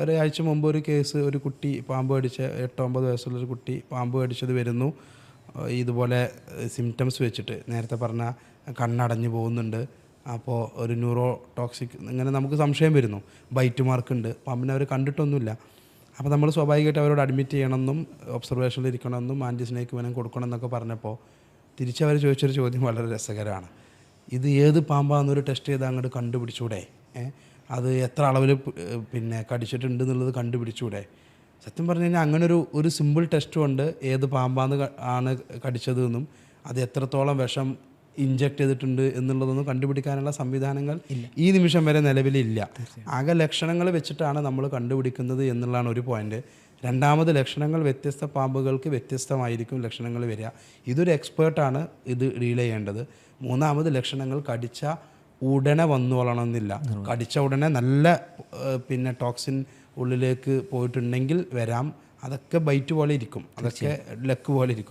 ഒരാഴ്ച മുമ്പ് ഒരു കേസ്, ഒരു കുട്ടി പാമ്പ് കടിച്ച 8-9 വയസ്സുള്ളൊരു കുട്ടി പാമ്പ് കടിച്ചത് വരുന്നു. ഇതുപോലെ സിംറ്റംസ് വെച്ചിട്ട് നേരത്തെ പറഞ്ഞ കണ്ണടഞ്ഞു പോകുന്നുണ്ട്, അപ്പോൾ ഒരു ന്യൂറോ ടോക്സിക് ഇങ്ങനെ നമുക്ക് സംശയം വരുന്നു, ബൈറ്റ് മാർക്കുണ്ട്, പാമ്പിനെ അവർ കണ്ടിട്ടൊന്നുമില്ല. അപ്പോൾ നമ്മൾ സ്വാഭാവികമായിട്ട് അവരോട് അഡ്മിറ്റ് ചെയ്യണമെന്നും ഒബ്സർവേഷനിൽ ഇരിക്കണമെന്നും ആൻറ്റി സ്നേക്ക് വെനം കൊടുക്കണം എന്നൊക്കെ പറഞ്ഞപ്പോൾ തിരിച്ചവർ ചോദിച്ചൊരു ചോദ്യം വളരെ രസകരമാണ്. ഇത് ഏത് പാമ്പാണെന്നൊരു ടെസ്റ്റ് ചെയ്ത് അങ്ങോട്ട് കണ്ടുപിടിച്ചൂടെ? അത് എത്ര അളവിൽ പിന്നെ കടിച്ചിട്ടുണ്ട് എന്നുള്ളത് കണ്ടുപിടിച്ചൂടെ? സത്യം പറഞ്ഞു കഴിഞ്ഞാൽ അങ്ങനെ ഒരു സിമ്പിൾ ടെസ്റ്റ് കൊണ്ട് ഏത് പാമ്പാന്ന് ആണ് കടിച്ചതെന്നും അത് എത്രത്തോളം വിഷം ഇഞ്ചക്ട് ചെയ്തിട്ടുണ്ട് എന്നുള്ളതൊന്നും കണ്ടുപിടിക്കാനുള്ള സംവിധാനങ്ങൾ ഈ നിമിഷം വരെ നിലവിലില്ല. ആകെ ലക്ഷണങ്ങൾ വെച്ചിട്ടാണ് നമ്മൾ കണ്ടുപിടിക്കുന്നത് എന്നുള്ളതാണ് ഒരു പോയിന്റ്. രണ്ടാമത്, ലക്ഷണങ്ങൾ വ്യത്യസ്ത പാമ്പുകൾക്ക് വ്യത്യസ്തമായിരിക്കും ലക്ഷണങ്ങൾ വരിക. ഇതൊരു എക്സ്പേർട്ടാണ് ഇത് ഡീൽ ചെയ്യേണ്ടത്. മൂന്നാമത്, ലക്ഷണങ്ങൾ കടിച്ച ഉടനെ വന്നുകൊള്ളണമെന്നില്ല. കടിച്ച ഉടനെ നല്ല പിന്നെ ടോക്സിൻ ഉള്ളിലേക്ക് പോയിട്ടുണ്ടെങ്കിൽ വരാം. അതൊക്കെ ബൈറ്റ് പോലെ ഇരിക്കും, അതൊക്കെ ലക്ക് പോലെ ഇരിക്കും.